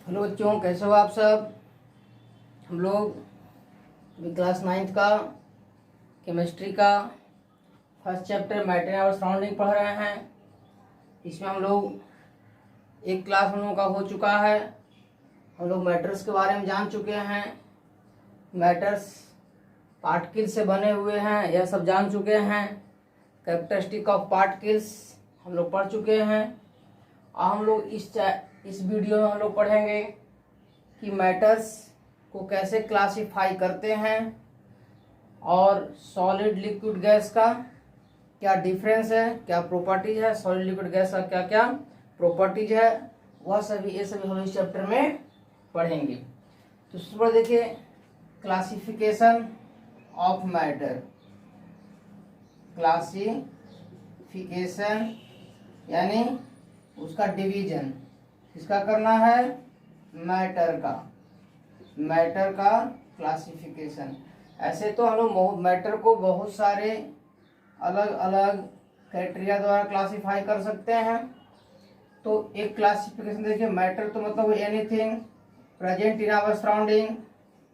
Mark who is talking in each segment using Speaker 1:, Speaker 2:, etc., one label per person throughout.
Speaker 1: Hello बच्चों, कैसे हो आप सब। हम लोग क्लास 9th का केमिस्ट्री का फर्स्ट चैप्टर मैटर और सराउंडिंग पढ़ रहे हैं। इसमें हम लोग एक क्लास हम लोगों का हो चुका है। हम लोग मैटर्स के बारे में जान चुके हैं। मैटर्स पार्टिकल्स से बने हुए हैं, यह सब जान चुके हैं। कैरेक्टरिस्टिक ऑफ पार्टिकल्स हम लोग पढ़ चुके हैं। और हम लोग इस वीडियो में हम लोग पढ़ेंगे कि मैटर्स को कैसे क्लासिफाई करते हैं और सॉलिड लिक्विड गैस का क्या डिफरेंस है, क्या प्रॉपर्टीज है, सॉलिड लिक्विड गैस का क्या क्या प्रॉपर्टीज है, वह सभी ये सभी हम इस चैप्टर में पढ़ेंगे। तो सबसे पहले देखिए क्लासिफिकेशन ऑफ मैटर। क्लासिफिकेशन यानी उसका डिवीजन किसका करना है, मैटर का क्लासिफिकेशन। ऐसे तो हम लोग मैटर को बहुत सारे अलग अलग क्राइटेरिया द्वारा क्लासिफाई कर सकते हैं। तो एक क्लासिफिकेशन देखिए, मैटर तो मतलब anything present in our surrounding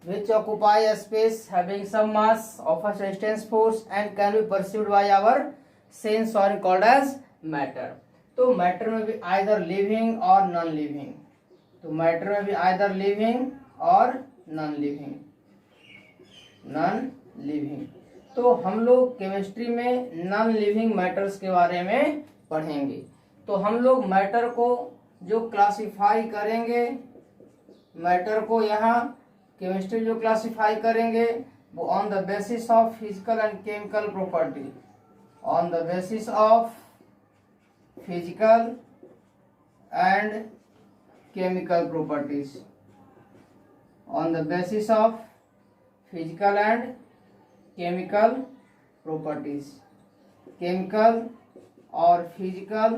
Speaker 1: which occupy a space having some mass of a resistance force and can be perceived by our sense or called as matter। तो मैटर में भी आइदर लिविंग और non living, तो matter में भी either living और non living. तो हम लोग केमिस्ट्री में नॉन लिविंग मैटर्स के बारे में पढ़ेंगे। तो हम लोग मैटर को जो क्लासिफाई करेंगे, मैटर को यहाँ केमिस्ट्री जो क्लासिफाई करेंगे वो on the basis of physical and chemical property, on the basis of physical and chemical properties, on the basis of physical and chemical properties. Chemical और फिजिकल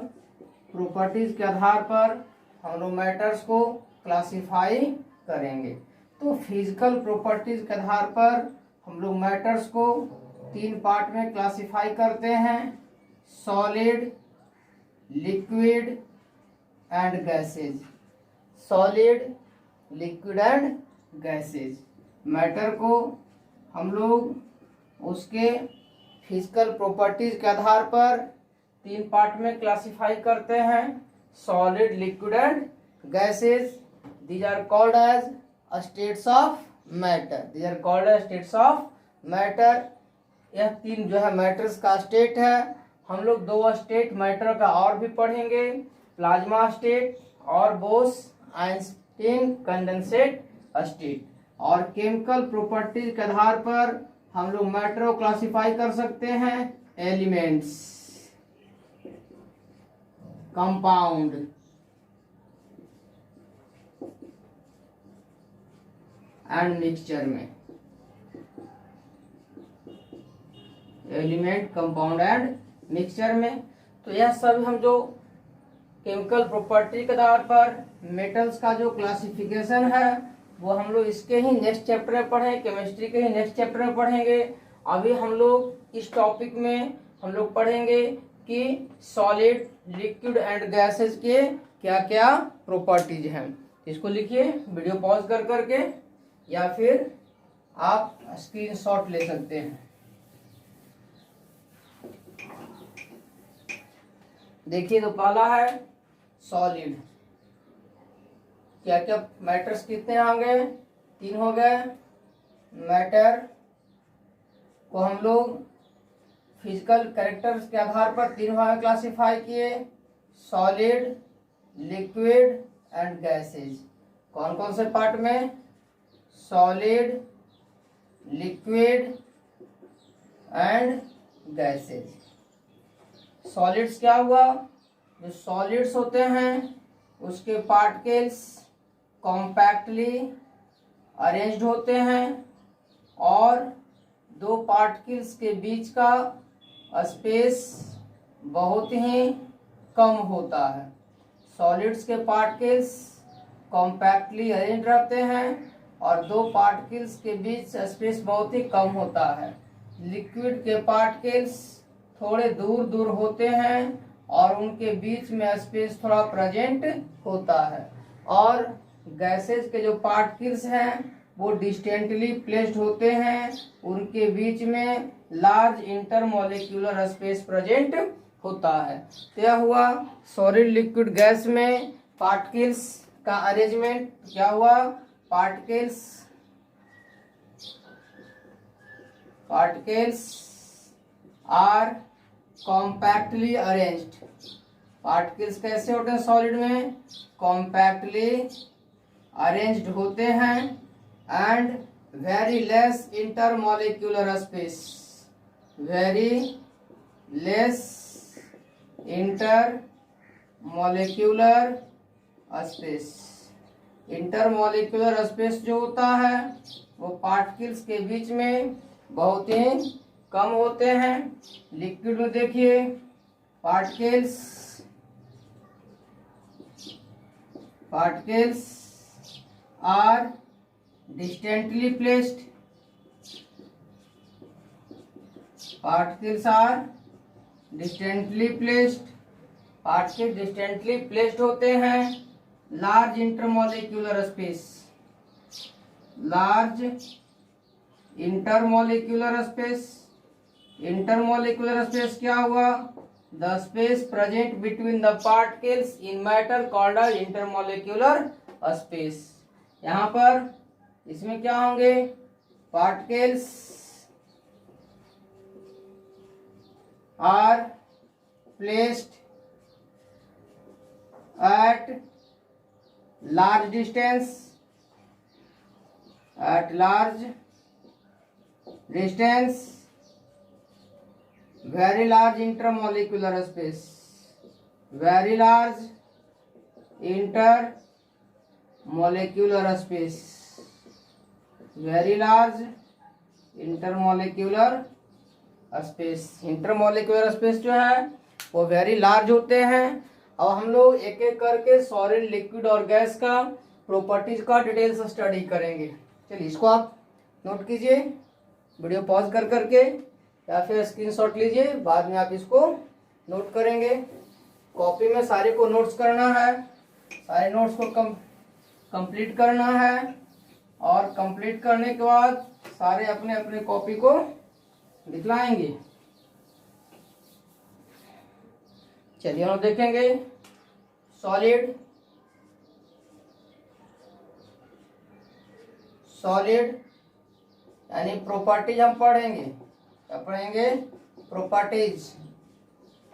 Speaker 1: प्रॉपर्टीज के आधार पर हम लोग मैटर्स को क्लासिफाई करेंगे। तो फिजिकल प्रॉपर्टीज के आधार पर हम लोग मैटर्स को 3 पार्ट में क्लासिफाई करते हैं, solid, liquid and gases. Solid, liquid and gases. Matter को हम लोग उसके फिजिकल प्रॉपर्टीज के आधार पर 3 पार्ट में क्लासिफाई करते हैं, solid, liquid and gases. These are called as states of matter. These are called as states of matter. यह 3 जो है मैटर्स का स्टेट है। हम लोग 2 स्टेट मैटर का और भी पढ़ेंगे, प्लाज्मा स्टेट और बोस-आइंस्टीन कंडेंसेट स्टेट। और केमिकल प्रॉपर्टीज के आधार पर हम लोग मैटर को क्लासिफाई कर सकते हैं, एलिमेंट्स, कंपाउंड एंड मिक्सचर में। एलिमेंट, कंपाउंड एंड मिक्सचर में। तो यह सब हम जो केमिकल प्रॉपर्टी के आधार पर मेटल्स का जो क्लासिफिकेशन है वो हम लोग इसके ही नेक्स्ट चैप्टर में पढ़े, केमिस्ट्री के ही नेक्स्ट चैप्टर में पढ़ेंगे। अभी हम लोग इस टॉपिक में हम लोग पढ़ेंगे कि सॉलिड, लिक्विड एंड गैसेज के क्या क्या प्रॉपर्टीज हैं। इसको लिखिए वीडियो पॉज कर करके, या फिर आप स्क्रीनशॉट ले सकते हैं। देखिए, तो पहला है सॉलिड। क्या क्या मैटर्स कितने आ गए, 3 हो गए। मैटर को हम लोग फिजिकल कैरेक्टर्स के आधार पर 3 भाग क्लासिफाई किए, सॉलिड, लिक्विड एंड गैसेज। कौन कौन से पार्ट में, solid, liquid and gases. Solids क्या हुआ, जो सॉलिड्स होते हैं उसके पार्टिकल्स कॉम्पैक्टली अरेंज्ड होते हैं और 2 पार्टिकल्स के बीच का स्पेस बहुत ही कम होता है। सॉलिड्स के पार्टिकल्स कॉम्पैक्टली अरेंज्ड रहते हैं और 2 पार्टिकल्स के बीच स्पेस बहुत ही कम होता है। लिक्विड के पार्टिकल्स थोड़े दूर दूर होते हैं और उनके बीच में स्पेस थोड़ा प्रेजेंट होता है। और गैसेज के जो पार्टिकल्स हैं वो डिस्टेंटली प्लेस्ड होते हैं, उनके बीच में लार्ज इंटरमोलिक्यूलर स्पेस प्रेजेंट होता है। तो यह हुआ सॉलिड लिक्विड गैस में पार्टिकल्स का अरेंजमेंट। क्या हुआ? Particles are compactly arranged. Particles कैसे होते हैं सॉलिड में? कॉम्पैक्टली अरेंज्ड होते हैं and very less intermolecular space, very less intermolecular space. Intermolecular space जो होता है वो पार्टिकल्स के बीच में बहुत ही कम होते हैं। लिक्विड में देखिए particles are distantly placed, particles distantly placed होते हैं। Large intermolecular space, large intermolecular space क्या हुआ? The space present between the particles in matter called as intermolecular space. यहाँ पर इसमें क्या होंगे? Particles are placed at large distance, very large intermolecular space, very large intermolecular space, very large intermolecular space। Intermolecular space जो है वो very large होते हैं। अब हम लोग एक एक करके सॉलिड लिक्विड और गैस का प्रॉपर्टीज का डिटेल से स्टडी करेंगे। चलिए इसको आप नोट कीजिए, वीडियो पॉज कर करके या फिर स्क्रीनशॉट लीजिए, बाद में आप इसको नोट करेंगे। कॉपी में सारे को नोट्स करना है, सारे नोट्स को कंप्लीट करना है और कंप्लीट करने के बाद सारे अपने अपने कॉपी को दिखलाएंगे। चलिए हम देखेंगे सॉलिड यानी प्रॉपर्टीज हम पढ़ेंगे। क्या पढ़ेंगे? प्रॉपर्टीज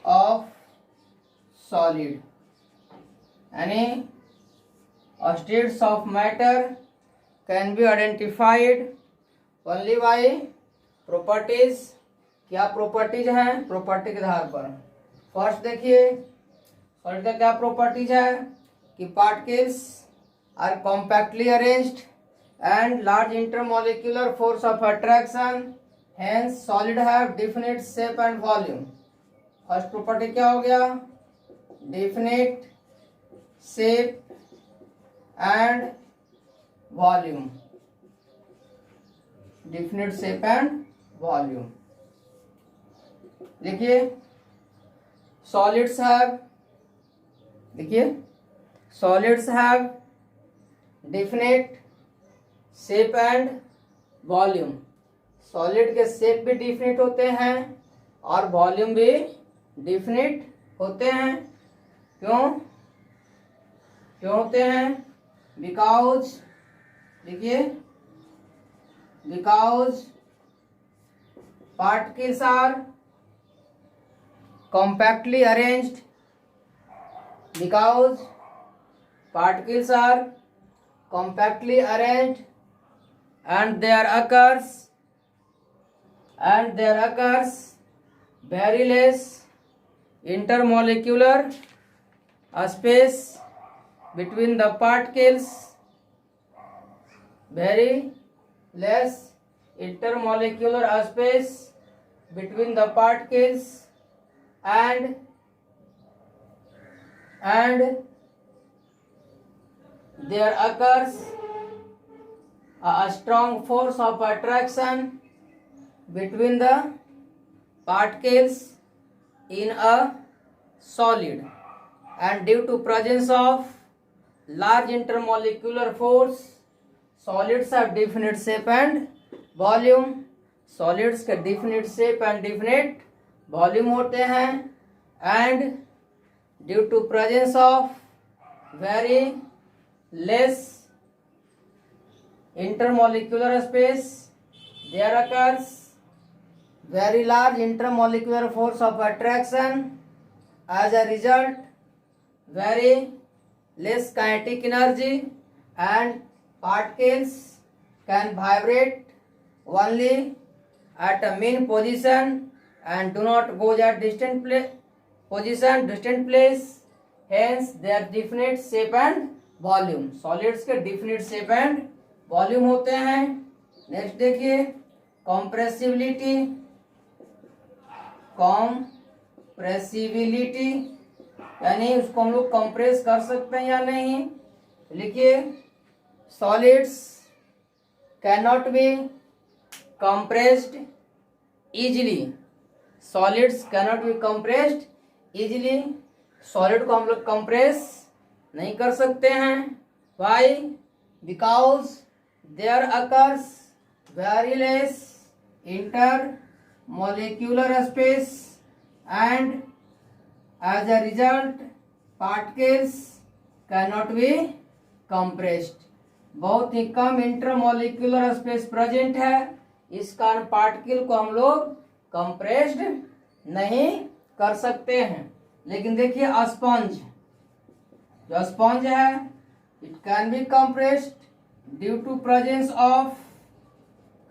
Speaker 1: ऑफ सॉलिड यानी states of matter can be identified only by properties. क्या प्रॉपर्टीज हैं? प्रॉपर्टी के आधार पर। फर्स्ट देखिए सॉलिड का क्या प्रॉपर्टीज है कि particles are compactly arranged and large intermolecular force of attraction, hence solid have definite shape and volume। First property क्या हो गया? definite shape and volume, definite shape and volume। देखिए solids have definite shape and volume. Solid के shape भी definite होते हैं और volume भी डिफिनिट होते हैं। क्यों होते हैं? बिकॉज देखिए particles are compactly arranged, because particles are compactly arranged and there occurs very less intermolecular space between the particles, very less intermolecular space between the particles and there occurs a strong force of attraction between the particles in a solid, and due to presence of large intermolecular force, solids have definite shape and volume, solids के definite shape and definite volume होते हैं, and due to presence of very less intermolecular space, there occurs very large intermolecular force of attraction. As a result, very less kinetic energy and particles can vibrate only at a mean position and do not go at distant place. Hence their definite shape and volume. Solids के definite shape and volume होते हैं. Next देखिए compressibility, यानी उसको हम लोग compress कर सकते हैं या नहीं. लिखिए solids can not be compressed easily. Solids can not be compressed easily. Solid को हम लोग कंप्रेस नहीं कर सकते हैं. Why? Because there occurs very less intermolecular space and as a result particles cannot be compressed. बहुत ही कम इंटरमोलिकुलर स्पेस प्रेजेंट है, इस कारण पार्टिकल को हम लोग कंप्रेस्ड नहीं कर सकते हैं. लेकिन देखिए स्पंज, जो स्पंज है it can be compressed due to presence of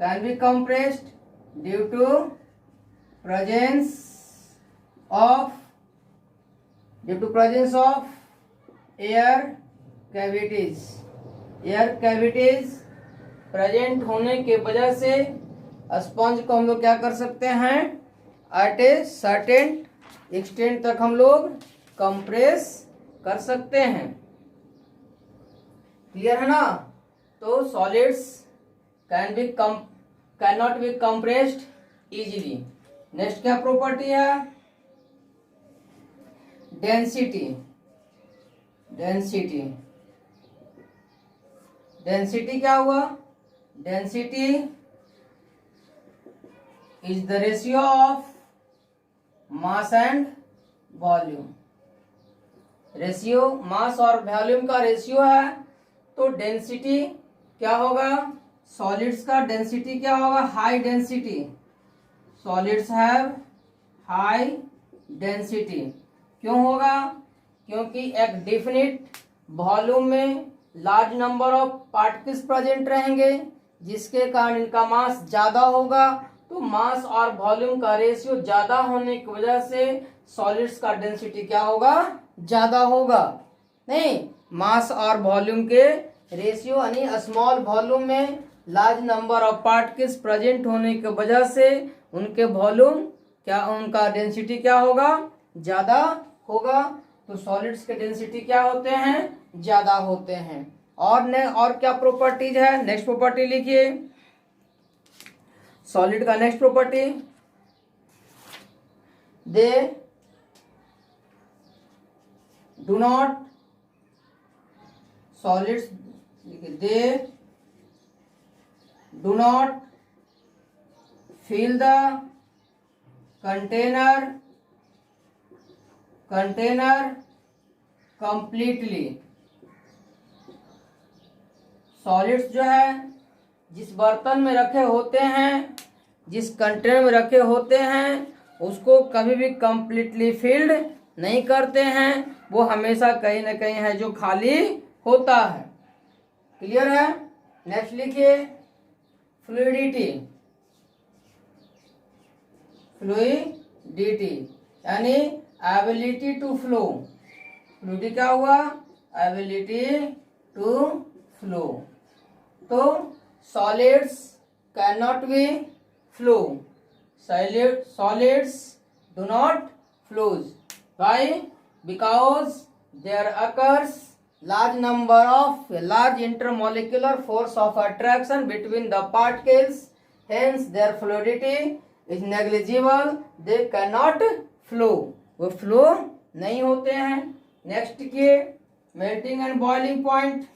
Speaker 1: can be compressed due to presence of air cavities. Air cavities present होने के वजह से स्पंज को हम लोग क्या कर सकते हैं, एट ए सर्टेन एक्सटेंट तक हम लोग कंप्रेस कर सकते हैं. क्लियर है ना? तो solids cannot be compressed easily. Next क्या प्रॉपर्टी है? डेंसिटी. क्या हुआ? Density is the ratio of mass and volume. Ratio mass और वॉल्यूम का रेशियो है, तो डेंसिटी क्या होगा? सॉलिड्स का डेंसिटी क्या होगा? High density. Solids have high density. क्यों होगा? क्योंकि एक डेफिनिट वॉल्यूम में large number of particles present रहेंगे, जिसके कारण इनका मास ज्यादा होगा. तो मास और वॉल्यूम का रेशियो ज्यादा होने की वजह से सॉलिड्स का डेंसिटी क्या होगा? ज्यादा होगा. नहीं, मास और वॉल्यूम के रेशियो यानी स्मॉल वॉल्यूम में large number of particles present होने की वजह से उनके वॉल्यूम क्या, उनका डेंसिटी क्या होगा? ज्यादा होगा. तो सॉलिड्स के डेंसिटी क्या होते हैं? ज्यादा होते हैं. और क्या प्रॉपर्टीज है? नेक्स्ट प्रॉपर्टी लिखिए. सॉलिड का next property, they do not, solids they do not fill the container completely. Solids जो है जिस बर्तन में रखे होते हैं, जिस कंटेनर में रखे होते हैं, उसको कभी भी कंप्लीटली फिल्ड नहीं करते हैं. वो हमेशा कहीं ना कहीं है जो खाली होता है. क्लियर है? नेक्स्ट लिखिए फ्लूइडिटी. यानी एबिलिटी टू फ्लो. फ्लूइडिटी क्या हुआ? Ability to flow. तो solids can not be flow. Solids do not flows. Why? Because there occurs large intermolecular force of attraction between the particles, hence their fluidity is negligible. They cannot flow. वो flow नहीं होते हैं. Next के melting and boiling point,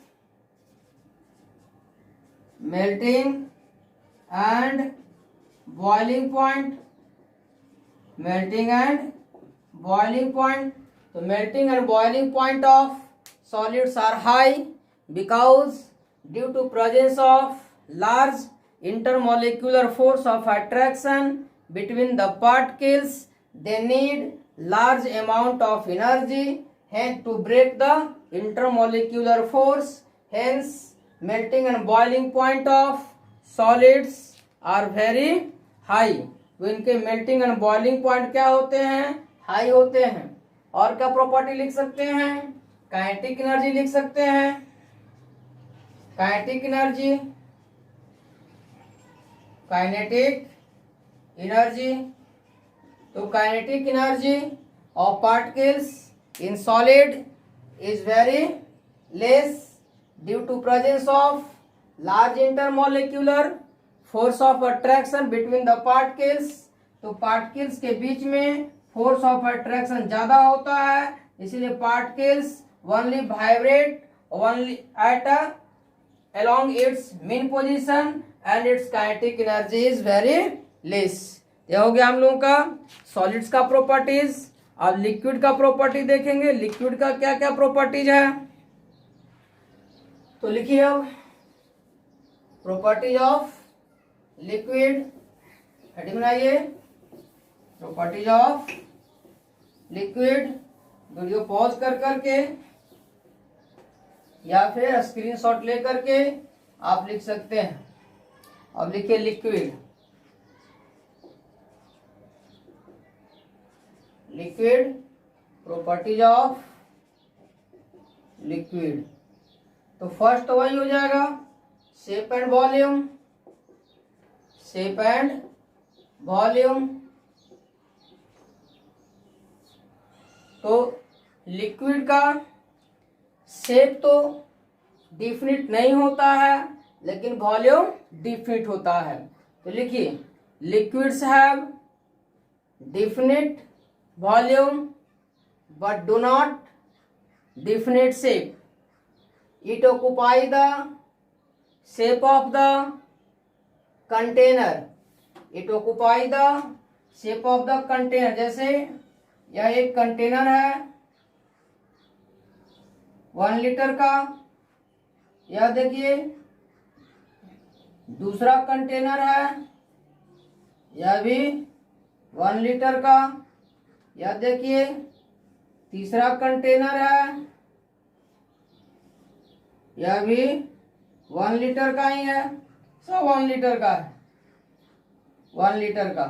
Speaker 1: melting and boiling point, melting and boiling point. So melting and boiling point of solids are high because due to presence of large intermolecular force of attraction between the particles, they need large amount of energy hence to break the intermolecular force. Hence melting and boiling point of solids are very high. तो इनके melting and boiling point क्या होते हैं? High होते हैं. और क्या property लिख सकते हैं? काइनेटिक एनर्जी लिख सकते हैं. Kinetic energy, kinetic energy. तो kinetic energy of particles in solid is very less due to presence of large intermolecular force of attraction between the particles. तो पार्टिकल्स के बीच में फोर्स ऑफ अट्रैक्शन ज्यादा होता है, इसलिए particles only vibrate only at along its mean position and its kinetic energy is very less. ये हो गया हम लोगों का सॉलिड्स का प्रॉपर्टीज. अब लिक्विड का प्रॉपर्टी देखेंगे. लिक्विड का क्या क्या प्रॉपर्टीज है तो लिखिए अब प्रॉपर्टीज ऑफ लिक्विड. हेडिंग बनाइए properties of liquid. Video pause कर करके या फिर स्क्रीनशॉट ले करके आप लिख सकते हैं. अब लिखिए liquid. Liquid properties of liquid. तो फर्स्ट तो वही हो जाएगा shape and volume. Shape and volume. तो लिक्विड का शेप तो डिफिनिट नहीं होता है लेकिन वॉल्यूम डिफिनिट होता है. तो लिखिए liquids have definite volume but do not definite shape. It occupy the shape of the container. It occupy the shape of the container. जैसे यह एक कंटेनर है 1 लीटर का. यह देखिए दूसरा कंटेनर है, यह भी 1 लीटर का. यह देखिए तीसरा कंटेनर है, यह भी 1 लीटर का ही है. सब 1 लीटर का है, 1 लीटर का.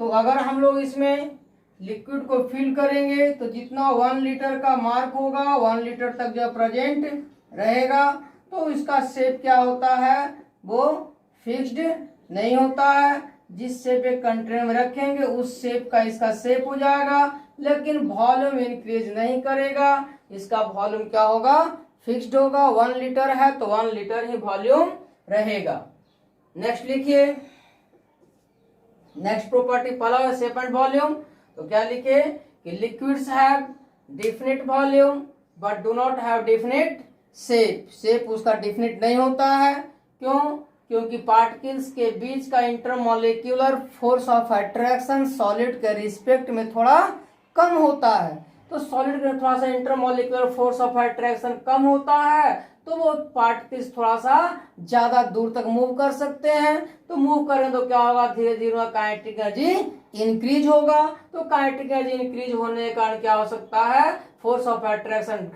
Speaker 1: तो अगर हम लोग इसमें लिक्विड को फिल करेंगे तो जितना 1 लीटर का मार्क होगा 1 लीटर तक जो प्रेजेंट रहेगा. तो इसका शेप क्या होता है? वो फिक्स्ड नहीं होता है. जिस शेप एक कंटेनर में रखेंगे उस शेप का इसका शेप हो जाएगा, लेकिन वॉल्यूम इंक्रीज नहीं करेगा. इसका वॉल्यूम क्या होगा? फिक्स्ड होगा. 1 लीटर है तो 1 लीटर ही वॉल्यूम रहेगा. नेक्स्ट लिखिए. नेक्स्ट प्रॉपर्टी पहला शेप एंड वॉल्यूम. तो क्या लिखे कि liquids have definite volume but do not have definite shape. Shape उसका डिफिनिट नहीं होता है. क्यों? क्योंकि पार्टिकल्स के बीच का intermolecular force of attraction solid के रिस्पेक्ट में थोड़ा कम होता है. तो सॉलिड में थोड़ा सा इंटरमोलिक्यूलर फोर्स ऑफ अट्रैक्शन कम होता है तो वो पार्टिकल्स थोड़ा सा ज्यादा दूर तक मूव कर सकते हैं. तो मूव करें तो क्या होगा? धीरे धीरे काइनेटिक एनर्जी इंक्रीज होगा. तो काइनेटिक एनर्जी इंक्रीज होने के कारण क्या हो सकता है? फोर्स ऑफ अट्रैक्शन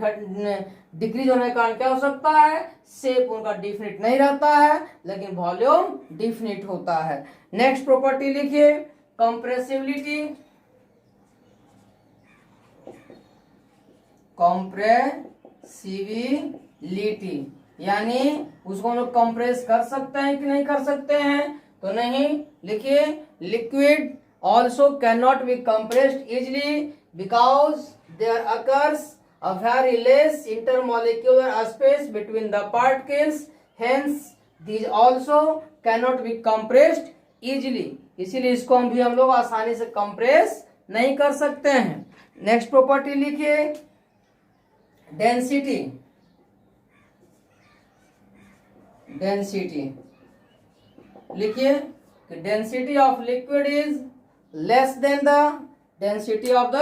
Speaker 1: डिक्रीज होने के कारण क्या हो सकता है? शेप उनका डिफिनिट नहीं रहता है लेकिन वॉल्यूम डिफिनिट होता है. नेक्स्ट प्रॉपर्टी लिखिए कंप्रेसिबिलिटी. कंप्रेसिबिलिटी यानी उसको हम लोग कंप्रेस कर सकते हैं कि नहीं कर सकते हैं? तो नहीं. लिखिए liquid also cannot be compressed easily because there occurs a very less intermolecular space between the particles. Hence these also cannot be compressed easily. इसीलिए इसको हम लोग आसानी से कंप्रेस नहीं कर सकते हैं. नेक्स्ट प्रॉपर्टी लिखिए डेंसिटी, डेंसिटी लिखिए कि density of liquid is less than the density of the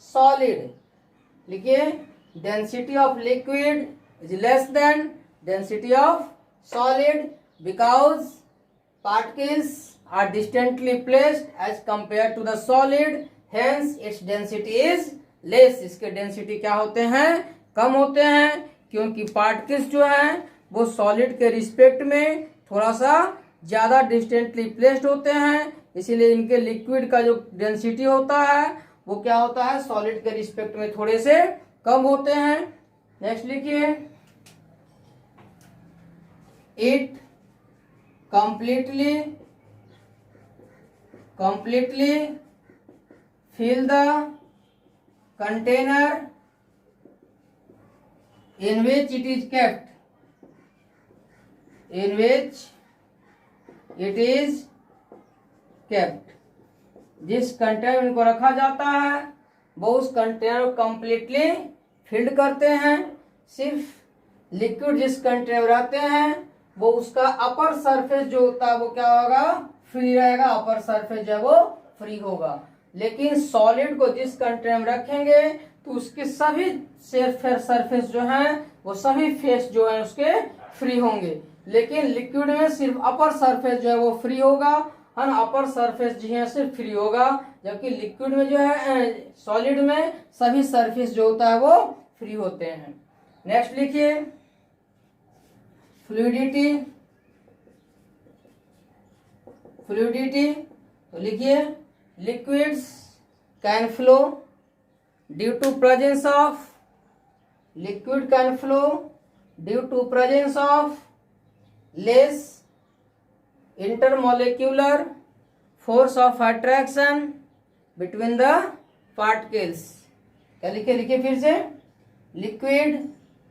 Speaker 1: solid. लिखिए density of liquid is less than density of solid because particles are distantly placed as compared to the solid, hence its density is less। इसके density क्या होते हैं, कम होते हैं, क्योंकि particles जो हैं वो सॉलिड के रिस्पेक्ट में थोड़ा सा ज्यादा डिस्टेंटली प्लेस्ड होते हैं, इसीलिए इनके लिक्विड का जो डेंसिटी होता है वो क्या होता है, सॉलिड के रिस्पेक्ट में थोड़े से कम होते हैं। नेक्स्ट लिखिए it completely fill the container in which it is kept, in which it is kept। जिस कंटेनर इनको रखा जाता है वो उस कंटेनर को कंप्लीटली फिल्ड करते हैं। सिर्फ लिक्विड जिस कंटेनर में रहते हैं वो उसका अपर सरफेस जो होता है वो क्या होगा, फ्री रहेगा, अपर सरफेस जो है वो फ्री होगा। लेकिन सॉलिड को जिस कंटेनर में रखेंगे तो उसके सभी सरफेस जो हैं वो सभी फेस जो है उसके फ्री होंगे, लेकिन लिक्विड में सिर्फ अपर सरफेस जो है वो फ्री होगा, है ना, अपर सरफेस जो है सिर्फ फ्री होगा, जबकि लिक्विड में जो है सॉलिड में सभी सरफेस जो होता है वो फ्री होते हैं। नेक्स्ट लिखिए फ्लूइडिटी, फ्लूइडिटी तो लिखिए liquids can flow due to presence of, liquid can flow due to presence of less intermolecular force of attraction between the particles। क्या लिखे, लिखिए फिर से, liquid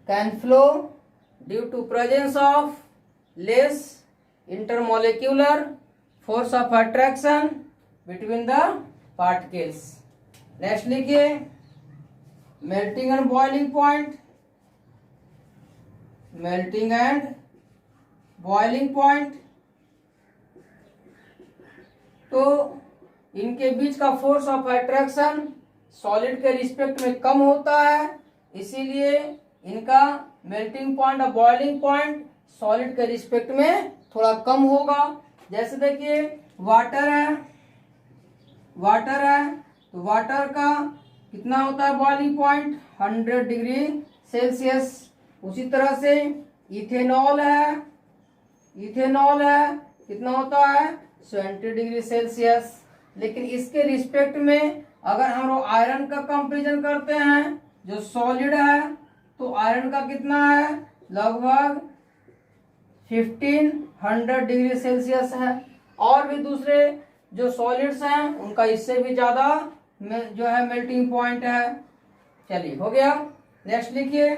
Speaker 1: can flow due to presence of less intermolecular force of attraction between the particles। Next लिखिए melting and boiling point, melting and boiling point तो इनके बीच का force of attraction solid के रिस्पेक्ट में कम होता है, इसीलिए इनका मेल्टिंग पॉइंट और बॉइलिंग पॉइंट सॉलिड के रिस्पेक्ट में थोड़ा कम होगा। जैसे देखिए वाटर है, वाटर है तो वाटर का कितना होता है बॉइलिंग पॉइंट 100 डिग्री सेल्सियस। उसी तरह से इथेनॉल है, इथेनॉल है कितना होता है 70 डिग्री सेल्सियस। लेकिन इसके रिस्पेक्ट में अगर हम लोग आयरन का कंपैरिजन करते हैं जो सॉलिड है तो आयरन का कितना है लगभग 1500 डिग्री सेल्सियस है, और भी दूसरे जो सॉलिड्स हैं उनका इससे भी ज्यादा जो है मेल्टिंग पॉइंट है। चलिए हो गया। नेक्स्ट लिखिए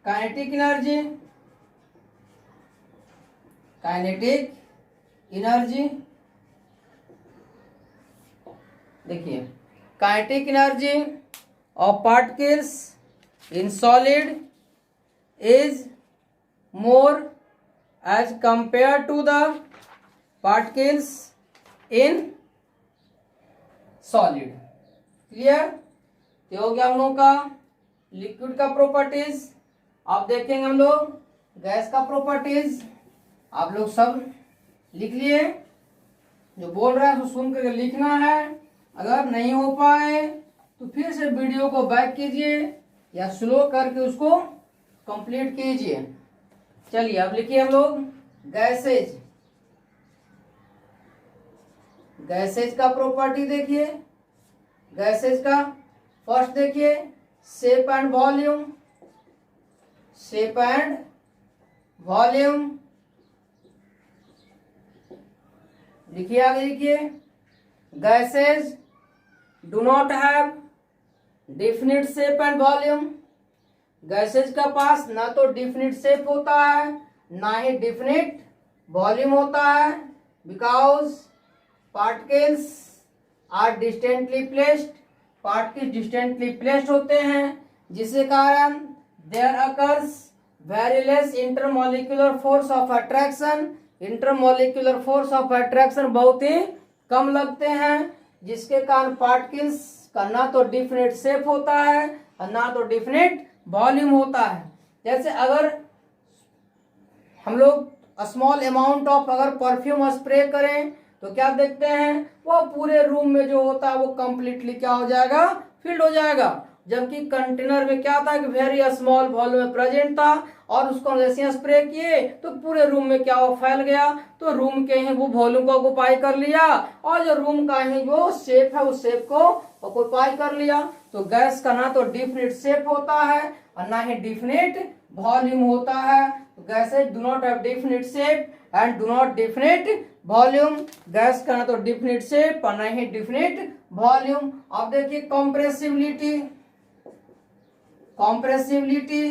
Speaker 1: काइनेटिक एनर्जी, काइनेटिक एनर्जी देखिए kinetic energy of particles in solid is more as compare to the particles in solid. Clear? तो हो गया हम लोगों का लिक्विड का प्रॉपर्टीज। अब देखेंगे हम लोग गैस का प्रॉपर्टीज। आप लोग सब लिख लिए, जो बोल रहा है उसको सुन करके लिखना है। अगर नहीं हो पाए तो फिर से वीडियो को बैक कीजिए या स्लो करके उसको कंप्लीट कीजिए। चलिए अब लिखिए हम लोग गैसेज, गैसेज का प्रॉपर्टी देखिए। गैसेज का फर्स्ट देखिए shape and volume, shape and volume लिखिए। आगे लिखिए gases do not have definite shape and volume. Gases का पास ना तो डिफिनिट शेप होता है ना ही डिफिनिट वॉल्यूम होता है, because particles are distantly placed, particles distantly placed होते हैं, जिसके कारण there occurs very less intermolecular force of attraction. Intermolecular force of attraction बहुत ही कम लगते हैं, जिसके कारण पार्टिकल्स का ना तो डिफिनिट शेप होता है और ना तो डिफिनिट वॉल्यूम होता है। जैसे अगर हम लोग स्मॉल अमाउंट ऑफ अगर परफ्यूम स्प्रे करें तो क्या देखते हैं, वो पूरे रूम में जो होता है वो कंप्लीटली क्या हो जाएगा, फिल्ड हो जाएगा। जबकि कंटेनर में क्या था कि वेरी स्मॉल वॉल्यूम में प्रेजेंट था और उसको जैसे स्प्रे किए तो पूरे रूम में क्या वो फैल गया, तो रूम के ही वो वॉल्यूम को ऑक्युपाई कर लिया और जो रूम का ही जो शेप है उस शेप को ऑक्युपाई कर लिया। तो गैस का ना तो डिफिनिट शेप होता है और ना ही डिफिनिट वॉल्यूम होता है। तो gases do not have definite shape and do not definite volume. Gas का ना तो डिफिनिट शेप और ना ही डिफिनिट वॉल्यूम। अब देखिए कॉम्प्रेसिबिलिटी। कॉम्प्रेसिबिलिटी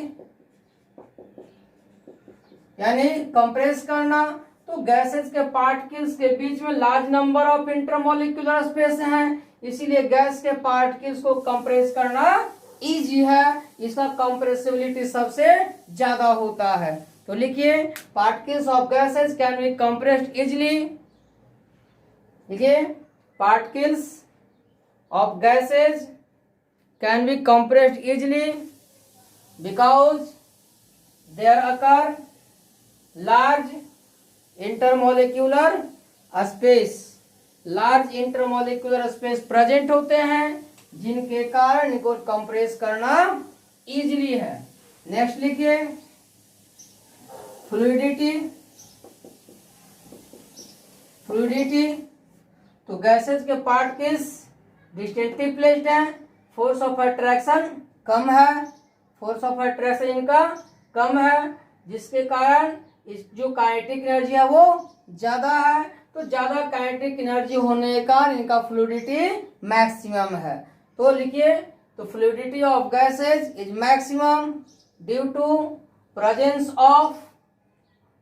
Speaker 1: यानी कंप्रेस करना, तो गैसेस के पार्टिकल्स के बीच में large number of intermolecular space हैं, इसीलिए गैस के पार्टिकल्स को कंप्रेस करना इजी है, इसका कंप्रेसिबिलिटी सबसे ज्यादा होता है। तो लिखिए particles of gases can be compressed easily. लिखिए particles of gases can be compressed easily because there occur large intermolecular space। Large intermolecular space present होते हैं जिनके कारण इनको कंप्रेस करना इजीली है। नेक्स्ट लिखिए फ्लूइडिटी। फ्लूइडिटी तो गैसेस के पार्टिकल्स डिस्टेंटली प्लेस्ड हैं, फोर्स ऑफ अट्रैक्शन कम है, फोर्स ऑफ अट्रैक्शन इनका कम है, जिसके कारण इस जो काइनेटिक एनर्जी है वो ज्यादा है। तो ज्यादा काइनेटिक एनर्जी होने के कारण इनका फ्लूइडिटी मैक्सिमम है। तो लिखिए तो fluidity of gases is maximum due to presence of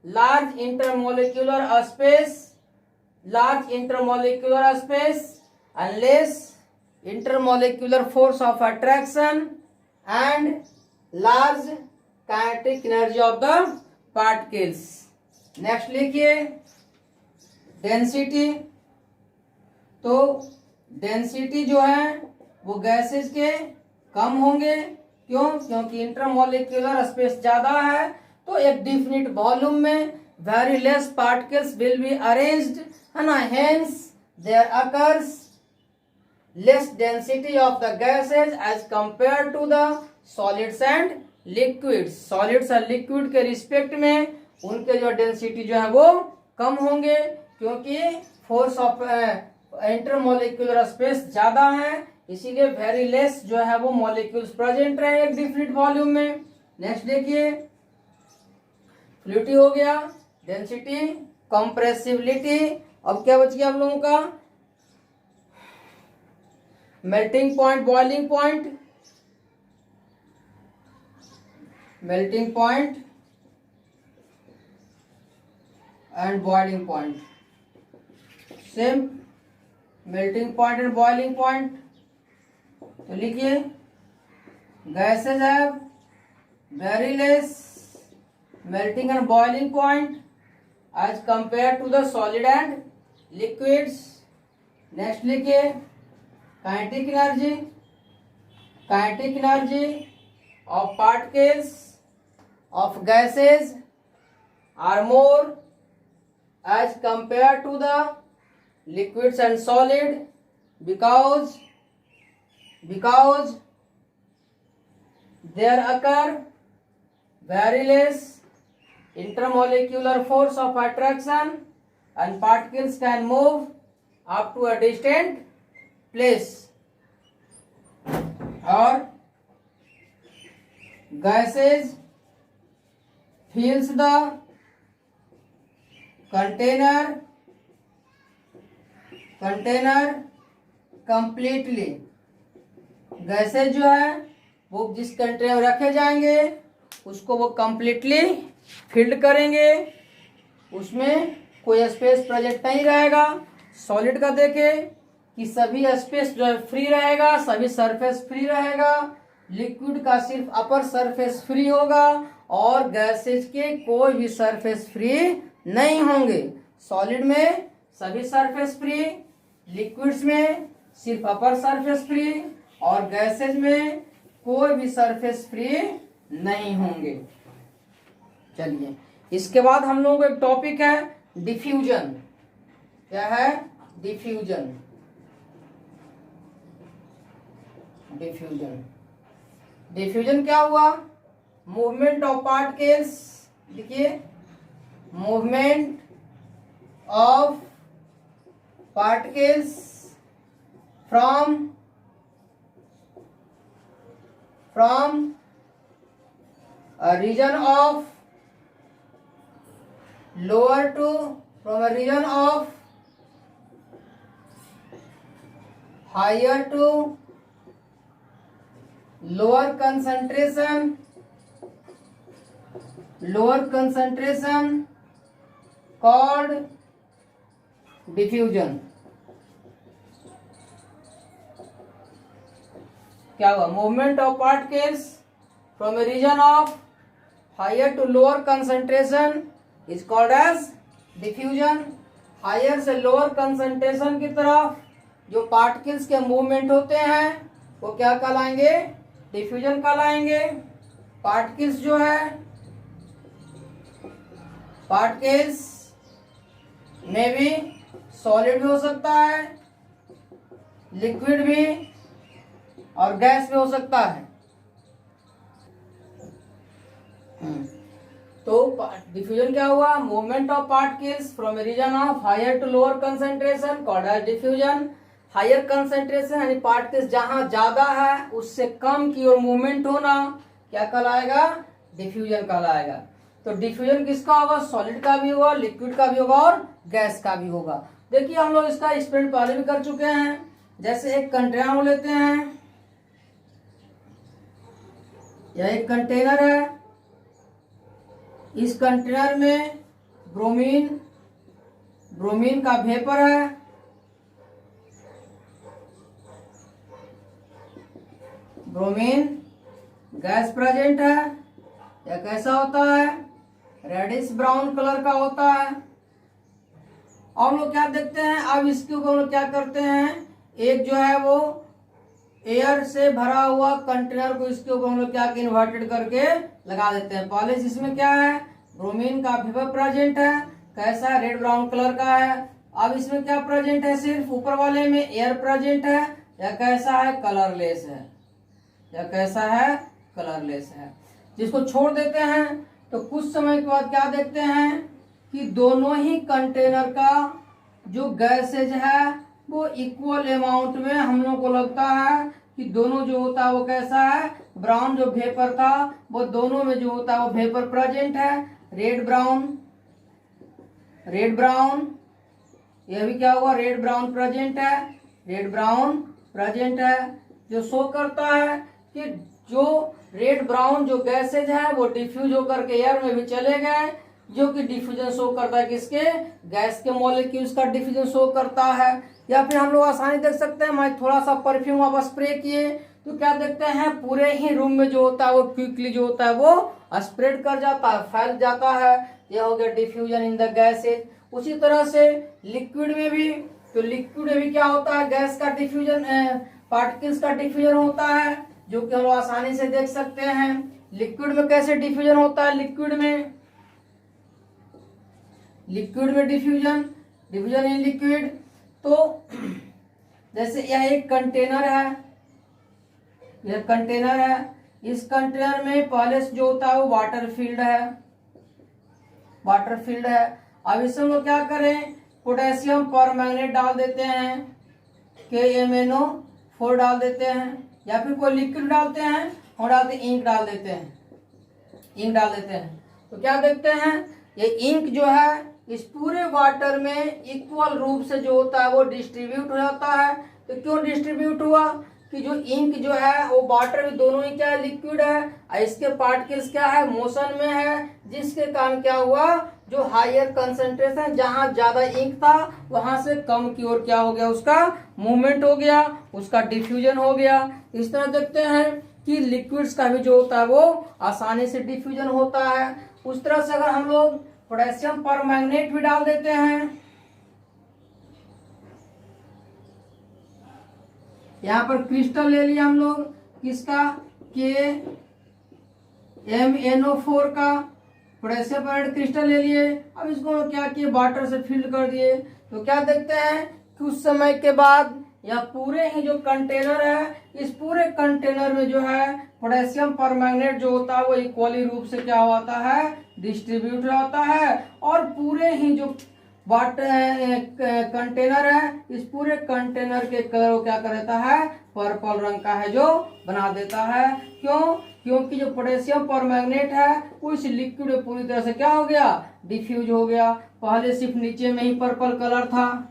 Speaker 1: large intermolecular space, large intermolecular space and less intermolecular force of attraction and large kinetic energy of the particles। Next लिखिए density. तो density जो है वो gases के कम होंगे, क्यों, क्योंकि intermolecular space ज्यादा है। तो एक डिफिनिट वॉल्यूम में very less particles will be arranged and hence there occurs less density of the gases as compared to the solids and liquids। solids और liquid के रिस्पेक्ट में उनके जो डेंसिटी जो है वो कम होंगे, क्योंकि फोर्स ऑफ इंटरमोलिकुलर स्पेस ज्यादा है, इसीलिए वेरी लेस जो है वो मॉलिक्यूल्स प्रेजेंट रहे एक डिफिनिट वॉल्यूम में। नेक्स्ट देखिए फ्लूइडिटी हो गया, डेंसिटी, कंप्रेसिबिलिटी। अब क्या बच गया आप लोगों का, melting point, boiling point. Melting point and boiling point, same melting point and boiling point. तो लिखिए gases have very less melting and boiling point as compare to the solid and liquids. Next लिखिए kinetic energy। kinetic energy of particles of gases are more as compared to the liquids and solid because there occur very less intermolecular force of attraction and particles can move up to a distant place। और gases fills the container completely। Gases जो है वो जिस container में रखे जाएंगे उसको वो कंप्लीटली फिल्ड करेंगे, उसमें कोई स्पेस प्रेजेंट नहीं रहेगा। सॉलिड का देखें कि सभी स्पेस जो है फ्री रहेगा, सभी सरफेस फ्री रहेगा। लिक्विड का सिर्फ अपर सरफेस फ्री होगा और गैसेज के कोई भी सरफेस फ्री नहीं होंगे। सॉलिड में सभी सरफेस फ्री, लिक्विड्स में सिर्फ अपर सरफेस फ्री और गैसेज में कोई भी सरफेस फ्री नहीं होंगे। चलिए, इसके बाद हम लोगों को एक टॉपिक है डिफ्यूजन। क्या है? डिफ्यूजन। डिफ्यूजन डिफ्यूजन क्या हुआ? मूवमेंट ऑफ पार्टिकल्स, देखिए, movement of particles from a region of lower to from a region of higher to lower concentration called diffusion। क्या हुआ? Movement of particles from a region of higher to lower concentration is called as diffusion. Higher से lower concentration की तरफ जो particles के movement होते हैं वो क्या कहलाएंगे? डिफ्यूजन कहलाएंगे। पार्टिकल्स जो है, पार्टिकल्स में भी सॉलिड भी हो सकता है, लिक्विड भी और गैस भी हो सकता है। तो डिफ्यूजन क्या हुआ? Movement of particles from a region of higher to lower concentration called as diffusion. Higher concentration यानी पार्टिकल्स जहां ज्यादा है उससे कम की ओर मूवमेंट होना क्या कहलाएगा? डिफ्यूजन कहलाएगा। तो डिफ्यूजन किसका होगा? सॉलिड का भी होगा, लिक्विड का भी होगा और गैस का भी होगा। देखिए, हम लोग इसका एक्सपेरिमेंट पहले भी कर चुके हैं। जैसे एक कंटेनर लेते हैं, यह एक कंटेनर है। इस कंटेनर में ब्रोमीन का वेपर है। ब्रोमीन गैस प्रेजेंट है। यह कैसा होता है? रेडिश ब्राउन कलर का होता है। और लोग क्या देखते हैं, अब इसके ऊपर लोग क्या करते हैं, एक जो है वो एयर से भरा हुआ कंटेनर को इसके ऊपर हम लोग क्या इन्वर्टेड करके लगा देते हैं। पहले इसमें क्या है? ब्रोमीन का वेपर प्रेजेंट है। कैसा है? रेड ब्राउन कलर का है। अब इसमें क्या प्रेजेंट है? सिर्फ ऊपर वाले में एयर प्रेजेंट है। यह कैसा है? कलरलेस है। यह कैसा है? कलरलेस है। जिसको छोड़ देते हैं तो कुछ समय के बाद क्या देखते हैं कि दोनों ही कंटेनर का जो गैसेज है वो इक्वल अमाउंट में हम लोग को लगता है कि दोनों जो होता है वो कैसा है? ब्राउन जो वेपर था वो दोनों में जो होता है वो वेपर प्रेजेंट है। रेड ब्राउन, यह भी क्या हुआ? रेड ब्राउन प्रेजेंट है। रेड ब्राउन प्रेजेंट है, जो शो करता है कि जो रेड ब्राउन जो गैसेज है वो डिफ्यूज होकर के एयर में भी चले गए, जो कि डिफ्यूजन शो करता है किसके? गैस के मॉलिक्यूल्स का डिफ्यूजन शो करता है। या फिर हम लोग आसानी देख सकते हैं, मैं थोड़ा सा परफ्यूम आप स्प्रे किए तो क्या देखते हैं, पूरे ही रूम में जो होता है वो क्विकली जो होता है वो स्प्रेड कर जाता है, फैल जाता है। यह हो गया डिफ्यूजन इन द गैसेज। उसी तरह से लिक्विड में भी, तो लिक्विड में भी क्या होता है? गैस का डिफ्यूजन, पार्टिकल्स का डिफ्यूजन होता है, जो कि हम लोग आसानी से देख सकते हैं। लिक्विड में कैसे डिफ्यूजन होता है? लिक्विड में डिफ्यूजन इन लिक्विड। तो जैसे यह एक कंटेनर है, यह कंटेनर है। इस कंटेनर में पहले से जो होता है वो वाटर फील्ड है। अब इसमें हम लोग क्या करें, पोटेशियम परमैंगनेट डाल देते हैं, KMnO4 डाल देते हैं, या फिर कोई लिक्विड डालते हैं और डालते इंक डाल देते हैं। तो क्या देखते हैं, ये इंक जो है इस पूरे वाटर में इक्वल रूप से जो होता है वो डिस्ट्रीब्यूट हो जाता है। तो क्यों डिस्ट्रीब्यूट हुआ कि जो इंक जो है वो वाटर में दोनों ही क्या है? लिक्विड है, और इसके पार्टिकल्स क्या है? मोशन में है, जिसके कारण क्या हुआ, जो हायर कंसंट्रेशन जहां ज्यादा इंक था वहां से कम की ओर क्या हो गया, उसका मूवमेंट हो गया, उसका डिफ्यूजन हो गया। इस तरह देखते हैं कि लिक्विड्स का भी जो होता है वो आसानी से डिफ्यूजन होता है। उस तरह से अगर हम लोग पोटेशियम परमैंगनेट भी डाल देते हैं, यहाँ पर क्रिस्टल ले लिया हम लोग किसका, KMnO4 का पोटेशियम परमैंगनेट क्रिस्टल ले लिए। अब इसको क्या किए, वाटर से फिल कर दिए। तो क्या देखते हैं कि उस समय के बाद यह पूरे ही जो कंटेनर है, इस पूरे कंटेनर में जो है पोटेशियम परमैंगनेट जो होता है वो इक्वली रूप से क्या होता है, डिस्ट्रीब्यूट होता है। और पूरे ही जो वाटर कंटेनर है, इस पूरे कंटेनर के कलर को क्या कर देता है, पर्पल रंग का है जो बना देता है। क्यों? क्योंकि जो पोटेशियम परमैंगनेट है वो इस लिक्विड में पूरी तरह से क्या हो गया, डिफ्यूज हो गया। पहले सिर्फ नीचे में ही पर्पल कलर था,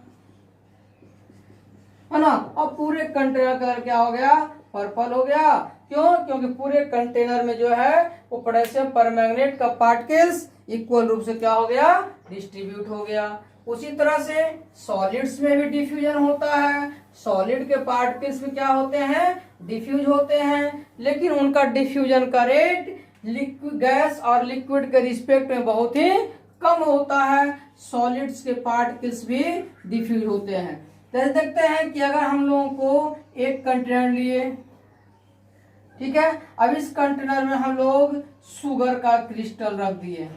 Speaker 1: है ना, अब पूरे कंटेनर कलर क्या हो गया, पर्पल हो गया। क्यों? क्योंकि पूरे कंटेनर में जो है वो पोटेशियम परमैंगनेट का पार्टिकल्स इक्वल रूप से क्या हो गया, डिस्ट्रीब्यूट हो गया। उसी तरह से सॉलिड्स में भी डिफ्यूजन होता है। सॉलिड के पार्टिकल्स भी क्या होते हैं, डिफ्यूज होते हैं, लेकिन उनका डिफ्यूजन का रेट लिक्विड, गैस और लिक्विड के रिस्पेक्ट में बहुत ही कम होता है। सॉलिड्स के पार्टिकल्स भी डिफ्यूज होते हैं। तो देखते हैं कि अगर हम लोगों को एक कंटेनर लिए, ठीक है, अब इस कंटेनर में हम लोग शुगर का क्रिस्टल रख दिए,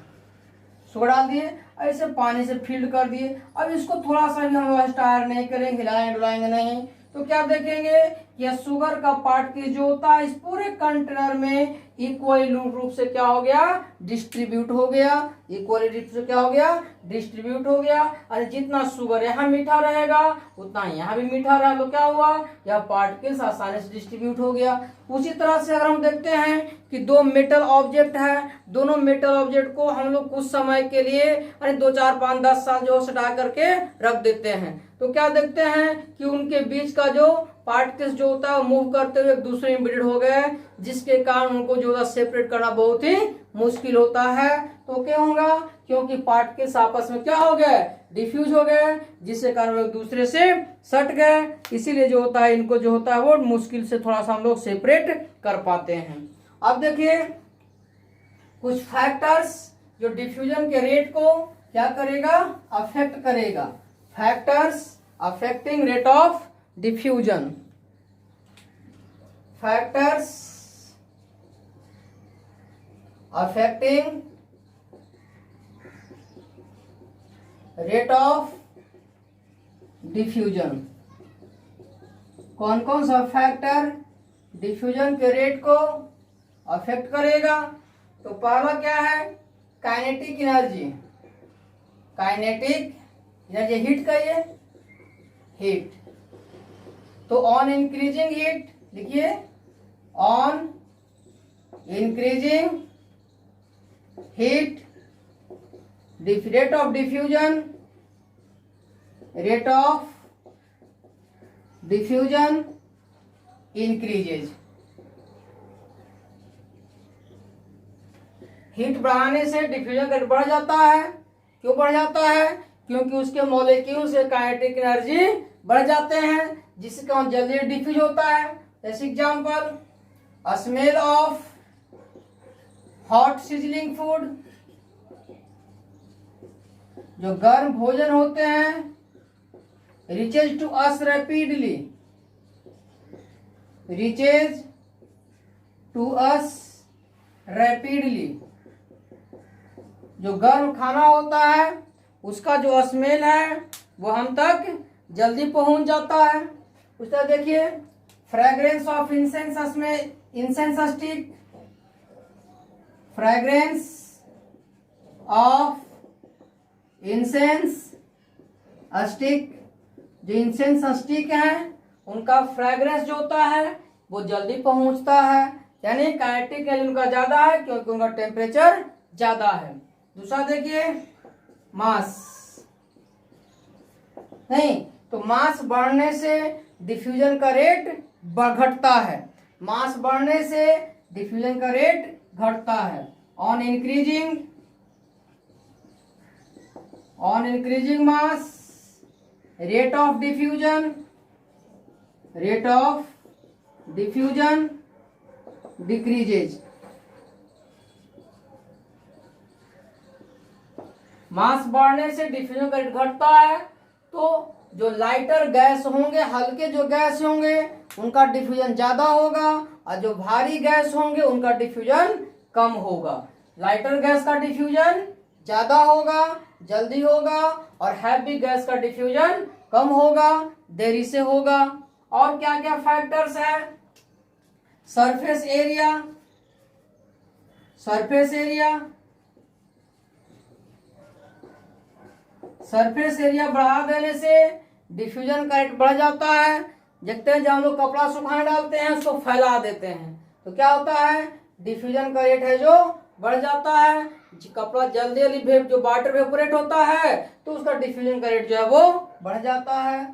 Speaker 1: शुगर डाल दिए, ऐसे पानी से फिल्ड कर दिए। अब इसको थोड़ा सा भी हम स्टार नहीं करेंगे, हिलाएंगे डुलाएंगे नहीं, तो क्या देखेंगे कि यह शुगर का पार्ट जो होता है इस पूरे कंटेनर में इक्वली रूप से क्या हो गया, डिस्ट्रीब्यूट हो गया। इक्वली रूप से क्या हो गया, डिस्ट्रीब्यूट हो गया। और जितना शुगर यहाँ मीठा रहेगा उतना यहाँ भी मीठा रहेगा, तो क्या हुआ, यह पार्टिकल्स आसानी से डिस्ट्रीब्यूट हो गया। उसी तरह से अगर हम देखते हैं कि दो मेटल ऑब्जेक्ट है, दोनों मेटल ऑब्जेक्ट को हम लोग कुछ समय के लिए यानी 2 4 5 10 साल जो सटा करके रख देते हैं, तो क्या देखते हैं कि उनके बीच का जो पार्टिकल्स जो होता है वो मूव करते हुए एक दूसरे में इम्बेडेड हो गए, जिसके कारण उनको जो है सेपरेट करना बहुत ही मुश्किल होता है। तो क्या होगा, क्योंकि पार्टिकल्स आपस में क्या हो गए, डिफ्यूज हो गए, जिसके कारण वो एक दूसरे से सट गए। इसीलिए जो होता है इनको जो होता है वो मुश्किल से थोड़ा सा हम लोग सेपरेट कर पाते हैं। अब देखिए कुछ फैक्टर्स जो डिफ्यूजन के रेट को क्या करेगा, अफेक्ट करेगा। Factors affecting rate of diffusion, factors affecting rate of diffusion. कौन कौन सा फैक्टर डिफ्यूजन के रेट को अफेक्ट करेगा? तो पहला क्या है, kinetic energy. Kinetic energy heat का, ये हीट। तो ऑन इंक्रीजिंग हीट लिखिए, on increasing heat rate of diffusion, rate of diffusion increases. Heat बढ़ाने से डिफ्यूजन रेट बढ़ जाता है। क्यों बढ़ जाता है? क्योंकि उसके मॉलिक्यूल से काइनेटिक एनर्जी बढ़ जाते हैं, जिससे कारण जल्दी डिफ्यूज होता है। जैसे example, smell of hot sizzling food, जो गर्म भोजन होते हैं, reaches to us rapidly, reaches to us rapidly. जो गर्म खाना होता है उसका जो स्मेल है वो हम तक जल्दी पहुंच जाता है। उस तरह देखिए, fragrance of incense smell, incense stick, fragrance of incense stick, जो इंसेंस स्टिक है उनका फ्रेग्रेंस जो होता है वो जल्दी पहुंचता है, यानी काइनेटिक एनर्जी उनका ज्यादा है क्योंकि उनका टेम्परेचर ज्यादा है। दूसरा देखिए, मास नहीं, तो मास बढ़ने से डिफ्यूजन का रेट घटता है। मास बढ़ने से डिफ्यूजन का रेट घटता है। On increasing mass rate of diffusion decreases. Mass बढ़ने से डिफ्यूजन का रेट घटता है, तो जो लाइटर गैस होंगे, हल्के जो गैस होंगे उनका डिफ्यूजन ज्यादा होगा, और जो भारी गैस होंगे उनका डिफ्यूजन कम होगा। लाइटर गैस का डिफ्यूजन ज्यादा होगा, जल्दी होगा, और हैवी गैस का डिफ्यूजन कम होगा, देरी से होगा। और क्या क्या फैक्टर्स है? Surface area, surface area, surface area बढ़ा देने से डिफ्यूजन का रेट बढ़ जाता है। देखते हैं जब हम लोग कपड़ा सुखाने डालते हैं उसको फैला देते हैं तो क्या होता है, डिफ्यूजन का रेट है जो बढ़ जाता है। कपड़ा जल्दी जल्दी जो वाटर वेपोरेट होता है तो उसका डिफ्यूजन का रेट जो है वो बढ़ जाता है।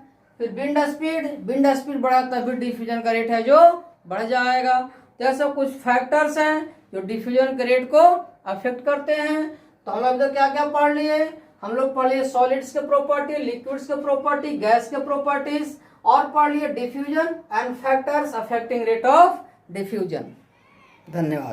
Speaker 1: फिर विंड स्पीड बढ़ाता है, फिर डिफ्यूजन का रेट है जो बढ़ जाएगा। तो ऐसे कुछ फैक्टर्स हैं जो डिफ्यूजन के रेट को अफेक्ट करते हैं। तो हम लोग क्या क्या पढ़ लिए? हम लोग पढ़ लिए सॉलिड्स के प्रॉपर्टी, लिक्विड्स के प्रॉपर्टी, गैस के प्रॉपर्टीज, और पढ़ लिए diffusion and factors affecting rate of diffusion. धन्यवाद।